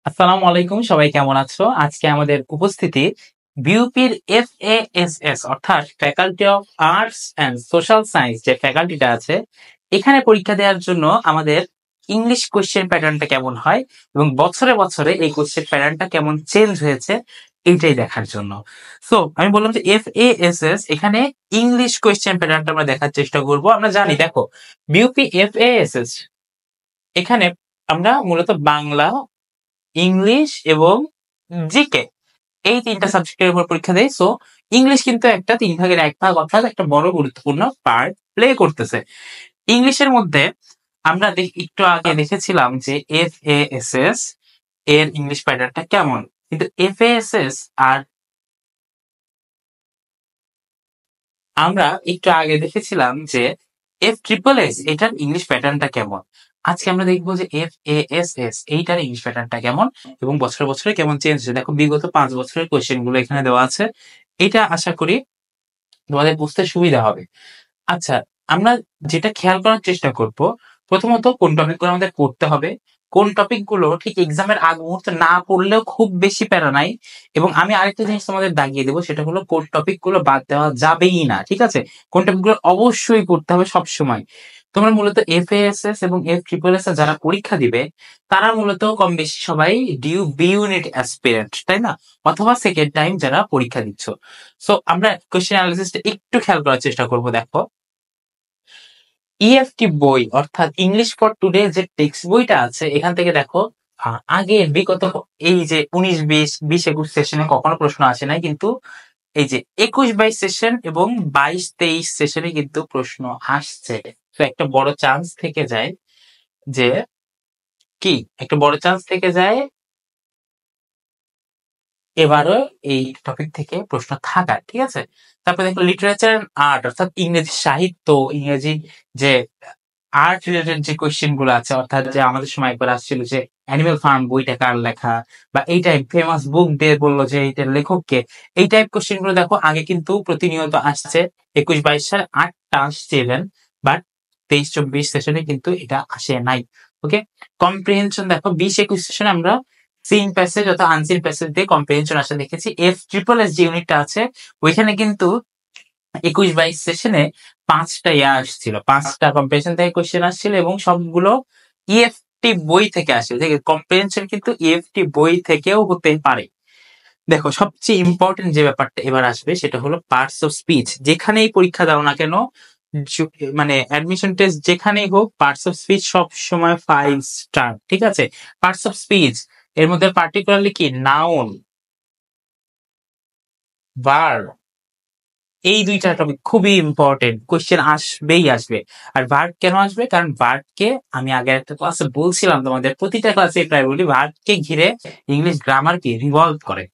আসসালামু আলাইকুম, সবাই কেমন আছো? আজকে আমাদের উপস্থিতি বিউপির FASS অর্থাৎ faculty of arts and social science যে ফ্যাকাল্টিটা আছে, এখানে পরীক্ষা দেওয়ার জন্য আমাদের ইংলিশ কোশ্চেন প্যাটার্নটা কেমন হয় এবং বছরে বছরে এই কোশ্চেন প্যাটার্নটা কেমন চেঞ্জ হয়েছে এইটাই দেখার জন্য। সো আমি বললাম যে FASS এখানে ইংলিশ কোশ্চেন প্যাটার্নটা আমরা দেখার চেষ্টা করব। আমরা জানি, দেখো, বিউপি FASS এখানে আমরা মূলত বাংলা, ইংলিশ এবং জিকে এই তিনটা সাবজেক্টের উপর পরীক্ষা দেয়। সো ইংলিশ কিন্তু একটা 3 ভাগের 1 ভাগ, অর্থাৎ একটা বড় গুরুত্বপূর্ণ পার্ট প্লে করতেছে। ইংলিশের মধ্যে আমরা একটু আগে দেখেছিলাম যে FASS এর ইংলিশ প্যাটার্নটা কেমন, কিন্তু FASS আর আমরা একটু আগে দেখেছিলাম যে FSSS এটার ইংলিশ প্যাটার্নটা কেমন। আজকে আমরা দেখবো যে FASS এইটার ইংলিশ প্যাটার্নটা কেমন এবং বছরে বছরে কেমন চেঞ্জ হচ্ছে। দেখো, বিগত 5 বছরের কোয়েশ্চেন গুলো এখানে দেওয়া আছে। এটা আশা করি তোমাদের বুঝতে সুবিধা হবে। আচ্ছা, আমরা যেটা খেয়াল করার চেষ্টা করব, প্রথমত কোন টপিকগুলো আমাদের পড়তে হবে, কোন টপিকগুলো ঠিক এক্সামের আগ মুহূর্তে না পড়লেও খুব বেশি প্যারা নাই। এবং আমি আরেকটা জিনিস তোমাদের দাগিয়ে দেবো, সেটা হলো কোন টপিকগুলো বাদ দেওয়া যাবেই না। ঠিক আছে, কোন টপিকগুলো অবশ্যই পড়তে হবে সব সময়। তোমরা মূলত FASS এবং FSSS যারা পরীক্ষা দিবে, তারা মূলত কম বেশি সবাই বি ইউনিট অ্যাসপিরেন্ট, তাই না? অথবা সেকেন্ড টাইম যারা পরীক্ষা দিচ্ছ। সো আমরা কোয়েশ্চেন অ্যানালিসিসটা একটু খেয়াল করার চেষ্টা করব। দেখো, EFT বই অর্থাৎ ইংলিশ ফর টুডে যে টেক্সট বইটা আছে, এখান থেকে দেখো, আগে বিগত এই যে 19, 20, 20, 21 সেশনে কখনো প্রশ্ন আসে নাই, কিন্তু এই যে 21, 22 সেশন এবং 22, 23 সেশনে কিন্তু প্রশ্ন আসছে। তো একটা বড় চান্স থেকে যায় যে কি একটা বড় চান্স থেকে যায় এবারও এই টপিক থেকে প্রশ্ন থাকার। ঠিক আছে, তারপরে দেখো লিটারেচার এন্ড আর্ট অর্থাৎ ইংরেজি সাহিত্য, ইংরেজি যে আর্ট রিলেটেড যে কোয়েশ্চেন গুলো আছে, অর্থাৎ যে আমাদের সময় একবার আসছিল যে অ্যানিমেল ফার্ম বইটা কার লেখা, বা এই টাইপ ফেমাস বুক দিয়ে বললো যে এইটার লেখককে, এই টাইপ কোয়েশ্চেন গুলো দেখো আগে কিন্তু প্রতিনিয়ত আসছে। 21, 22 সালে 8টা আসছে ইভেন, বাট 23, 24 সেশনে কিন্তু এটা আসে নাই। ওকে, কম্প্রিহেনশন দেখো 20, 21 সেশনে আমরা সিন প্যাসেজ অথবা আনসিন প্যাসেজ দিয়ে কম্প্রিহেনশন আসা দেখেছি। FSSS যে ইউনিটটা আছে, ওইখানে কিন্তু 21, 22 সেশনে 5টা আসছিল, 5টা কম্প্রিহেনশন থেকে কোয়েশ্চেন আসছিল এবং সবগুলো EFT বই থেকে আসছিল। ঠিক আছে, কম্প্রিহেনশন কিন্তু EFT বই থেকেও হতে পারে। দেখো, সবচেয়ে ইম্পর্টেন্ট যে ব্যাপারটা এবার আসবে সেটা হলো পার্টস অফ স্পিচ। যেখানেই পরীক্ষা দাও না কেন, মানে অ্যাডমিশন টেস্ট যেখানেই হোক, পার্টস অফ স্পিচ সব সময় 5 স্টার। ঠিক আছে, পার্টস অফ স্পিচ এর মধ্যে পার্টিকুলারলি কি নাউন, ভার্ব, এই দুইটা টপিক খুবই ইম্পর্টেন্ট, কোয়েশ্চেন আসবেই আসবে। আর ভার্ব কেন আসবে? কারণ ভার্বকে আমি আগে একটা ক্লাসে বলছিলাম, তোমাদের প্রতিটা ক্লাসে প্রায় বলি, ভার্বকে ঘিরে ইংলিশ গ্রামার কি রিভলভ করে।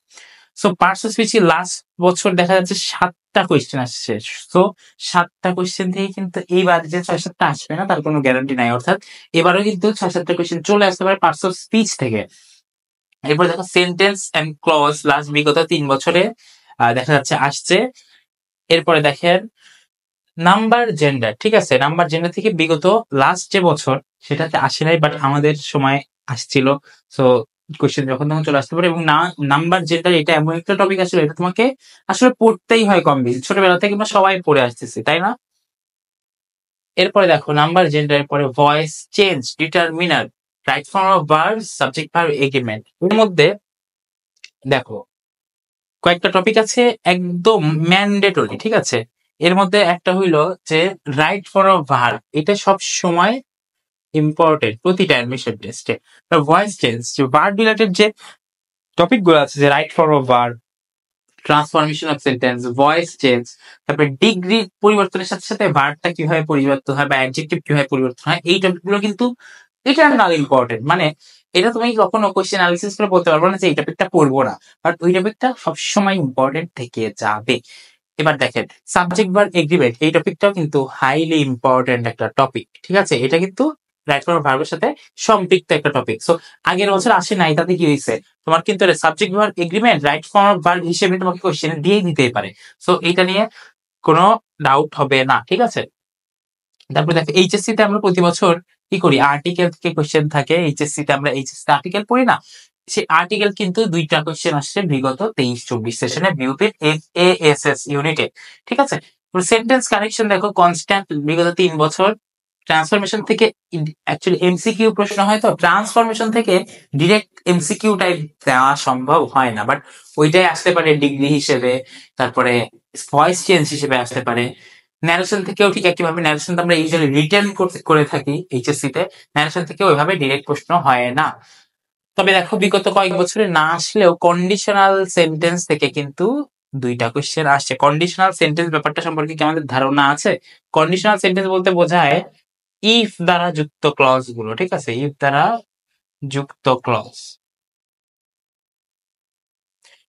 So parts of speech last বছর দেখা যাচ্ছে 7টা কোয়েশ্চেন আসছে। সো 7টা কোয়েশ্চেন থেকে কিন্তু এইবার যে 6-7টা আসবে না তার কোনো গ্যারান্টি নাই। অর্থাৎ এবারও কিন্তু 6-7টা কোয়েশ্চেন চলে আসতে পারে পার্টস অফ স্পিচ থেকে। এরপর দেখো সেন্টেন্স এন্ড ক্লজ, লাস্ট বিগত 3 বছরে দেখা যাচ্ছে আসছে। এরপরে দেখেন নাম্বার জেন্ডার। ঠিক আছে, নাম্বার জেন্ডার থেকে বিগত লাস্ট যে বছর সেটাতে আসে নাই, বাট আমাদের সময় আসছিল। সো কোয়েশ্চেন যখন তখন চলে আসতে পারে। এবং নাম্বার জেন্ডার এটা এমন একটা টপিক আসলে এটা তোমাকে আসলে পড়তেই হয় কম বেশি, ছোটবেলা থেকে আমরা সবাই পড়ে আসতেছি, তাই না? এরপরে দেখো নাম্বার জেন্ডার পরে voice change, determiner, right form of verb, subject verb agreement. এর মধ্যে দেখো কয়েকটা টপিক আছে একদম ম্যান্ডেটরি। ঠিক আছে, এর মধ্যে একটা হইলো যে রাইট ফর্ম অফ ভার্ব, এটা সব সময় ইম্পর্টেন্ট প্রতিটা অ্যাডমিশন টেস্টে। ভয়েস চেঞ্জ, যে ভার্ব রিলেটেড যে টপিক গুলো আছে, যে right form of verb, transformation of sentence, voice change, তারপরে ডিগ্রি পরিবর্তনের সাথে সাথে ভার্বটা কিভাবে পরিবর্তন হয় বা অ্যাডজেক্টিভ কিভাবে পরিবর্তন হয়, এই টপিকগুলো কিন্তু ইটারনাল ইম্পর্টেন্ট। মানে এটা তুমি কখনো কোয়েশ্চেন অ্যানালিসিস করে বলতে পারবো না যে এই টপিকটা পড়বো না, বাট ওই টপিকটা সবসময় ইম্পর্টেন্ট থেকে যাবে। এবার দেখেন সাবজেক্ট ভার্ব এগ্রিমেন্ট, এই টপিকটাও কিন্তু হাইলি ইম্পর্টেন্ট একটা টপিক। ঠিক আছে, এটা কিন্তু রাইট ফর্ম ভার্বের সাথে সম্পৃক্ত একটা টপিক। সো আগের বছর আসে নাই, তাতে কি হয়েছে, তোমার কিন্তু subject verb agreement right form verb হিসেবে তোমাকে কোশ্চেন দিয়ে দিতেই পারে। সো এটা নিয়ে কোনো ডাউট হবে না। ঠিক আছে, তারপরে দেখো এইচএসসি তে আমরা প্রতি বছর কি করি, আর্টিকেল থেকে কোশ্চেন থাকে। এইচএসসি তে আমরা এইচএসসি আর্টিকেল পড়ি না, সেই আর্টিকেল কিন্তু 2টা কোশ্চেন আসছে বিগত 23-24 সেশনে বিউপির FASS ইউনিটে, ঠিক আছে। সেন্টেন্স কারেকশন দেখো কনস্ট্যান্ট বিগত 3 বছর। ট্রান্সফরমেশন থেকে অ্যাকচুয়ালি এমসিকিউ প্রশ্ন হয়, তো ট্রান্সফরমেশন থেকে ডিরেক্ট এমসিকিউ টাইপ দেওয়া সম্ভব হয় না, বাট ওইটাই আসতে পারে ডিগ্রি হিসেবে, তারপরে ভয়েস চেঞ্জ হিসেবে আসতে পারে। ন্যারেশন থেকেও ঠিক একইভাবে, ন্যারেশন তো আমরা ইউজুয়ালি রিটার্ন করে থাকি এইচএসসি তে, ন্যারেশন থেকে ওইভাবে ডিরেক্ট প্রশ্ন হয় না। তবে দেখো বিগত কয়েক বছরে না আসলেও কন্ডিশনাল সেন্টেন্স থেকে কিন্তু 2টা কোশ্চেন আসছে। কন্ডিশনাল সেন্টেন্স ব্যাপারটা সম্পর্কে কি আমাদের ধারণা আছে? কন্ডিশনাল সেন্টেন্স বলতে বোঝায় ইফ দ্বারা যুক্ত ক্লজ গুলো, ঠিক আছে, ইফ দ্বারা যুক্ত ক্লজ।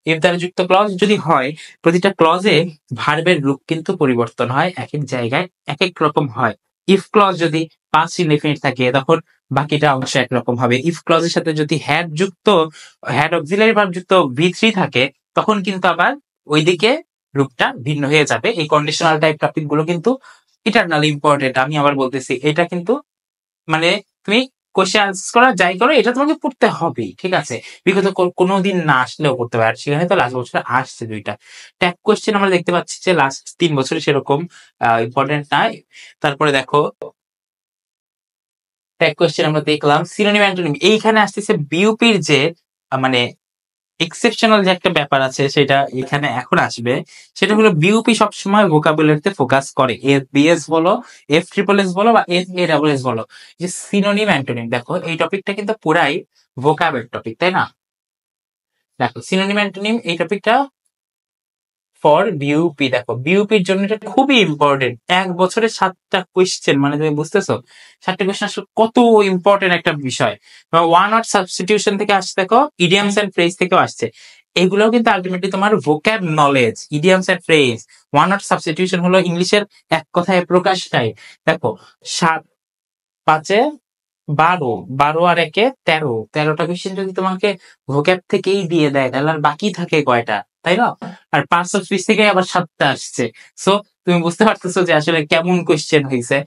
ইফ দ্বারা যুক্ত ক্লজ যদি হয়, প্রতিটা ক্লজে ভার্বের রূপ কিন্তু পরিবর্তন হয়, এক এক জায়গায় এক এক রকম হয়। ইফ ক্লজ যদি পাস্ট ইনডেফিনিট থাকে তখন বাকিটা অংশ একরকম হবে। ইফ ক্লজের সাথে যদি হ্যাড অক্সিলারি ভার্ব যুক্ত V3 থাকে তখন কিন্তু আবার ওইদিকে রূপটা ভিন্ন হয়ে যাবে। এই কন্ডিশনাল টাইপ টপিক গুলো কিন্তু ইটারনালি ইম্পর্টেন্ট। আমি আবার বলতেছি, এটা কিন্তু মানে তুমি কোশ্চেন আনসার করা যাই করো, এটা তোমাকে পড়তে হবেই, ঠিক আছে। বিগত কোনোদিন না আসলেও পড়তে পারে, আর সেখানে তো লাস্ট বছর আসছে 2টা ট্যাগ কোশ্চেন আমরা দেখতে পাচ্ছি যে লাস্ট 3 বছরে সেরকম ইম্পর্টেন্ট নাই। তারপরে দেখো ট্যাগ কোশ্চেন আমরা দেখলাম, সিনোনিম অ্যান্টোনিম এইখানে আসতেছে বিউপির যে মানে এক্সেপশনাল যে একটা ব্যাপার আছে সেটা এখানে এখন আসবে। সেটা হলো বিউপি সবসময় ভোকাবুলারিতে ফোকাস করে, FBS বলো, FSSS বলো বা FASS বলো, যে সিনোনিম অ্যান্টোনিম। দেখো এই টপিকটা কিন্তু পুরাই ভোকাবের টপিক, তাই না? দেখো সিনোনিম অ্যান্টোনিম এই টপিকটা ফর বিউপি, দেখো বিউপির জন্য এটা খুবই ইম্পর্টেন্ট। 1 বছরে 7টা কোয়েশ্চেন, মানে তুমি বুঝতেছো 7টা কোয়েশ্চেন আসলে কত ইম্পর্টেন্ট একটা বিষয়। ওয়ান ওয়ার্ড সাবস্টিটিউশন থেকে আসছে, দেখো ইডিয়ামস এন্ড ফ্রেজ থেকেও আসছে। এগুলোও কিন্তু আলটিমেটলি তোমার vocab knowledge. Idioms and phrase, one word substitution হলো ইংলিশের এক কথায় প্রকাশটাই। দেখো 7 5 12, 12 আর 1 13, 13টা কোয়েশ্চেন যদি তোমাকে ভোক্যাব থেকেই দিয়ে দেয় তাহলে আর বাকি থাকে কয়টা, তাই না? আর পার্টস অফ স্পিচ থেকে আবার 7টা আসছে। সো তুমি বুঝতে পারতেছো যে আসলে কেমন কোয়েশ্চেন হয়েছে।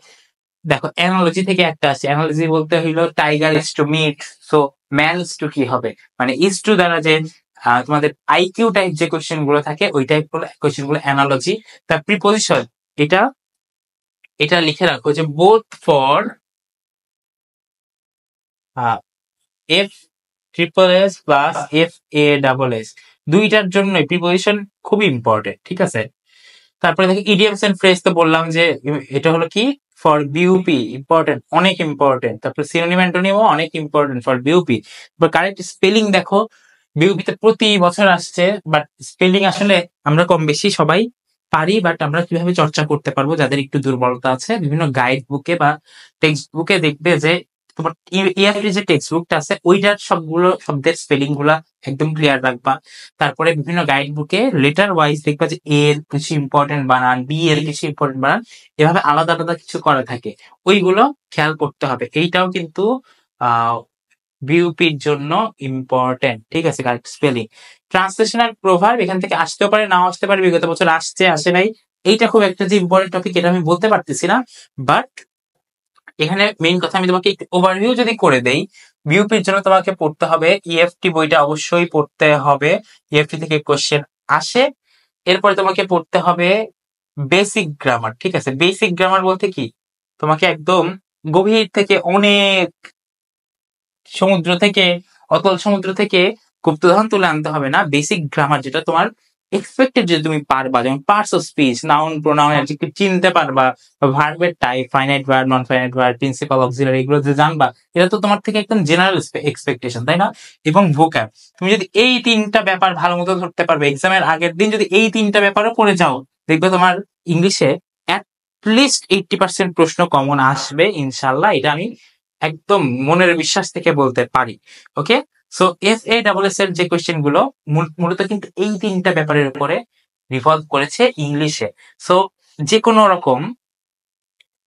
দেখো অ্যানালজি থেকে একটা আসছে, অ্যানালজি বলতে হইলো tiger is to meet, so man is to কি হবে, মানে ইজ টু দ্বারা যে তোমাদের আইকিউ টাইপ যে কোয়েশ্চেন গুলো থাকে ওই টাইপ কোয়েশ্চেন গুলো অ্যানালজি। তার প্রিপজিশন, এটা এটা লিখে রাখো যে both for FSSS plus FASS, দুইটার জন্য প্রিপজিশন খুবই ইম্পর্টেন্ট, ঠিক আছে। তারপরে দেখো ইডিয়মস এন্ড ফ্রেজ, তো বললাম যে এটা হলো কি ফর বিউপি ইম্পর্টেন্ট, অনেক ইম্পর্টেন্ট। তারপরে সিনোনিম অ্যান্টোনিমও অনেক important for BUP. Correct spelling দেখো বিউপিতে প্রতি বছর আসছে, বাট স্পেলিং আসলে আমরা কম বেশি সবাই পারি, বাট আমরা কিভাবে চর্চা করতে পারবো যাদের একটু দুর্বলতা আছে, বিভিন্ন গাইড বুকে বা টেক্সট বুকে দেখবে যে তোমার EFT যে টেক্সট বুকটা আছে ওইটার সবগুলো শব্দের স্পেলিং গুলা একদম ক্লিয়ার রাখবা। তারপরে বিভিন্ন গাইড বুকে লেটার ওয়াইজ দেখবা যে A এর কিছু ইম্পর্টেন্ট বানান, B এর কিছু ইম্পর্টেন্ট বানান, এভাবে আলাদা আলাদা কিছু করা থাকে, ওইগুলো খেয়াল করতে হবে। এইটাও কিন্তু আহ বিউপির জন্য ইম্পর্টেন্ট, ঠিক আছে। Correct spelling. ট্রান্সলেশন আর প্রভাব এখান থেকে আসতেও পারে, নাও আসতে পারে, বিগত বছর আসছে আসে নাই, এইটা খুব একটা যে ইম্পর্টেন্ট টপিক এটা আমি বলতে পারতেছি না। বাট এখানে মেইন কথা আমি তোমাকে একটু ওভারভিউ যদি করে দেই, বিউপির জন্য তোমাকে পড়তে হবে EFT বইটা, অবশ্যই পড়তে হবে। EFT থেকে কোশ্চেন আসে। এরপরে তোমাকে পড়তে হবে বেসিক গ্রামার, ঠিক আছে। বেসিক গ্রামার বলতে কি, তোমাকে একদম গভীর থেকে, অনেক সমুদ্র থেকে, অতল সমুদ্র থেকে গুপ্তধন তুলে আনতে হবে না। বেসিক গ্রামার যেটা তোমার এক্সপেক্টেড যে তুমি পারবা, যেমন parts of speech, noun pronoun adjective চিনতে পারবা, ভার্বের type, finite verb, non finite verb, principal, auxiliary, এগুলো যে জানবা, এটা তো তোমার থেকে একদম জেনারেল এক্সপেকটেশন, তাই না? এবং ভোক্যাব, তুমি যদি এই 3টা ব্যাপার ভালো মতো ধরতে পারবে, এক্সামের আগের দিন যদি এই 3টা ব্যাপারও পড়ে যাও, দেখবে তোমার ইংলিশে লিস্ট 80% প্রশ্ন কমন আসবে ইনশাল্লাহ। এটা আমি একদম মনের বিশ্বাস থেকে বলতে পারি। ওকে, সো FASS এর যে কোয়েশ্চেন গুলো মূলত কিন্তু এই 3টা ব্যাপারের উপরে রিভলভ করেছে ইংলিশে। সো যে কোনো রকম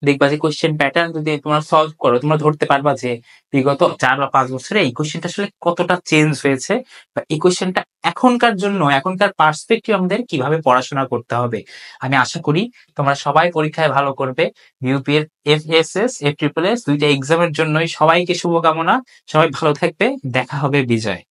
দেখবা যে কোয়েশ্চেন প্যাটার্ন যদি তোমরা সলভ করো, তোমরা ধরতে পারবা যে বিগত 4 বা 5 বছরে এই কোয়েশ্চেনটা আসলে কতটা চেঞ্জ হয়েছে, বা এই কোয়েশ্চেনটা এখনকার জন্য, এখনকার পার্সপেক্টিভ আমাদের কিভাবে পড়াশোনা করতে হবে। আমি আশা করি তোমরা সবাই পরীক্ষায় ভালো করবে। ইউপি এর FSS, FSSS দুইটা এক্সামের জন্যই সবাইকে শুভকামনা। সবাই ভালো থাকবে, দেখা হবে বিজয়।